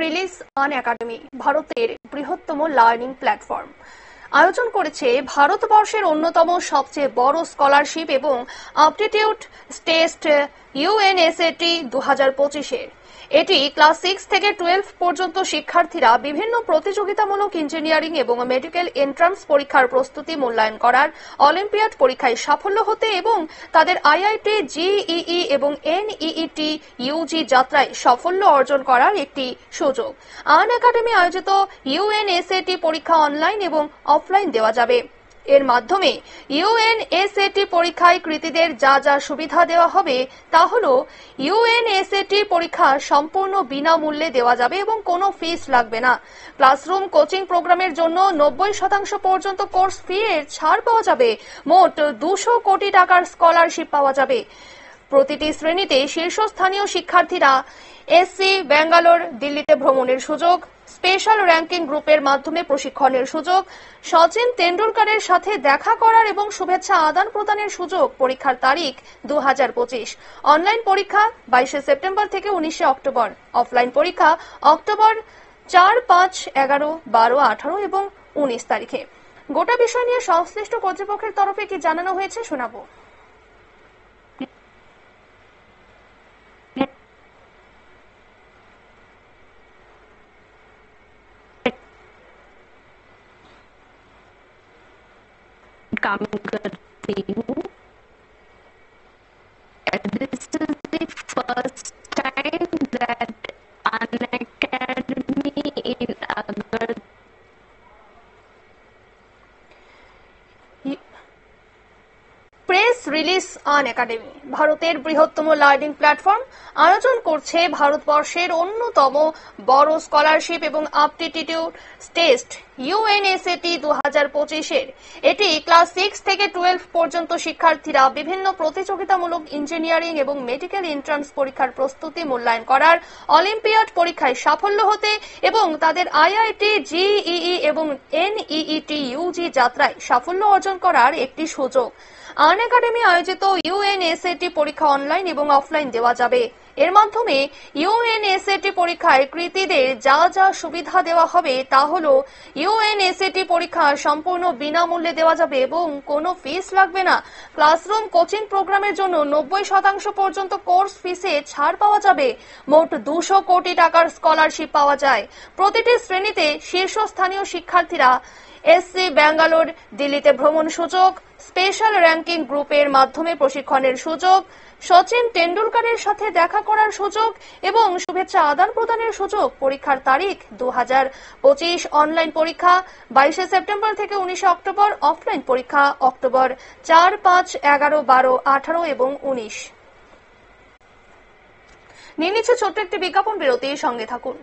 Release Unacademy ভারতের বৃহত্তম learning platform আয়োজন করেছে ভারতবর্ষের অন্যতম সবচেয়ে বড় স্কলারশিপ এবং আপটিটিউড টেস্ট ইউএনএসএটি 2025-এর। এটি ক্লাস 6 থেকে 12 পর্যন্ত শিক্ষার্থীরা বিভিন্ন প্রতিযোগিতামূলক ইঞ্জিনিয়ারিং এবং মেডিকেল এন্ট্রান্স পরীক্ষার প্রস্তুতি মূল্যায়ন করার, অলিম্পিয়াড পরীক্ষায় সাফল্য হতে এবং তাদের আইআইটি, জিইই এবং এনইইটি ইউজি যাত্রায় সাফল্য অর্জন করার একটি সুযোগ। আনএকাডেমি আয়োজিত ইউএনএসএটি পরীক্ষা অনলাইন এবং অফলাইন দেওয়া যাবে। এর মাধ্যমে ইউএনএসএটি পরীক্ষায় কৃতীদের যা যা সুবিধা দেওয়া হবে তা হল ইউএনএসএটি পরীক্ষা সম্পূর্ণ বিনামূল্যে দেওয়া যাবে এবং কোনো ফিস লাগবে না। ক্লাসরুম কোচিং প্রোগ্রামের জন্য 90% পর্যন্ত কোর্স ফি এর ছাড় পাওয়া যাবে। মোট 200 কোটি টাকার স্কলারশিপ পাওয়া যাবে। প্রতিটি শ্রেণীতে শীর্ষস্থানীয় শিক্ষার্থীরা এসসি, ব্যাঙ্গালোর, দিল্লিতে ভ্রমণের সুযোগ, স্পেশাল র্যাঙ্কিং গ্রুপের মাধ্যমে প্রশিক্ষণের সুযোগ, সচিন তেন্ডুলকরের সাথে দেখা করার এবং শুভেচ্ছা আদান প্রদানের সুযোগ। পরীক্ষার তারিখ 2025। অনলাইন পরীক্ষা 22 সেপ্টেম্বর থেকে 19 অক্টোবর। অফলাইন পরীক্ষা অক্টোবর 4, 5, 11, 12, 18 এবং 19 তারিখে। গোটা বিষয় নিয়ে সংশ্লিষ্ট কর্তৃপক্ষের তরফে কি জানানো হয়েছে শোনাবো। Coming करती हूँ। This is the first time that Unacademy in Agar press release Unacademy ভারতের বৃহত্তম লার্নিং প্ল্যাটফর্ম আয়োজন করছে ভারতবর্ষের অন্যতম বড় স্কলারশিপ এবং আপটিটিউড টেস্ট ইউএনএসএটি 2025-এর। এটি ক্লাস 6 থেকে 12 পর্যন্ত শিক্ষার্থীরা বিভিন্ন প্রতিযোগিতামূলক ইঞ্জিনিয়ারিং এবং মেডিকেল এন্ট্রান্স পরীক্ষার প্রস্তুতি মূল্যায়ন করার, অলিম্পিয়াড পরীক্ষায় সাফল্য হতে এবং তাদের আইআইটি, জিইই এবং এনইইটি ইউজি যাত্রায় সাফল্য অর্জন করার একটি সুযোগ। আনএকাডেমি আয়োজিত ইউএনএসএটি পরীক্ষা অনলাইন এবং অফলাইন দেওয়া যাবে। এর মাধ্যমে ইউএনএসএটি পরীক্ষায় কৃতীদের যা যা সুবিধা দেওয়া হবে তা হল ইউএনএসএটি পরীক্ষা সম্পূর্ণ বিনামূল্যে দেওয়া যাবে এবং কোনো ফিস লাগবে না। ক্লাসরুম কোচিং প্রোগ্রামের জন্য 90% পর্যন্ত কোর্স ফিসে ছাড় পাওয়া যাবে। মোট 200 কোটি টাকার স্কলারশিপ পাওয়া যায়। প্রতিটি শ্রেণীতে শীর্ষস্থানীয় শিক্ষার্থীরা এসসি, ব্যাঙ্গালোর, দিল্লিতে ভ্রমণ সুযোগ, স্পেশাল র্যাঙ্কিং গ্রুপের মাধ্যমে প্রশিক্ষণের সুযোগ, সচিন তেন্ডুলকরের সাথে দেখা করার সুযোগ এবং শুভেচ্ছা আদান প্রদানের সুযোগ। পরীক্ষার তারিখ 2025। অনলাইন পরীক্ষা 22 সেপ্টেম্বর থেকে 19 অক্টোবর। অফলাইন পরীক্ষা অক্টোবর 4, 5, 11, 12, 18 এবং 19। নিয়ে নিচ্ছে ছোট্ট একটি বিজ্ঞাপন বিরতি, সঙ্গে থাকুন।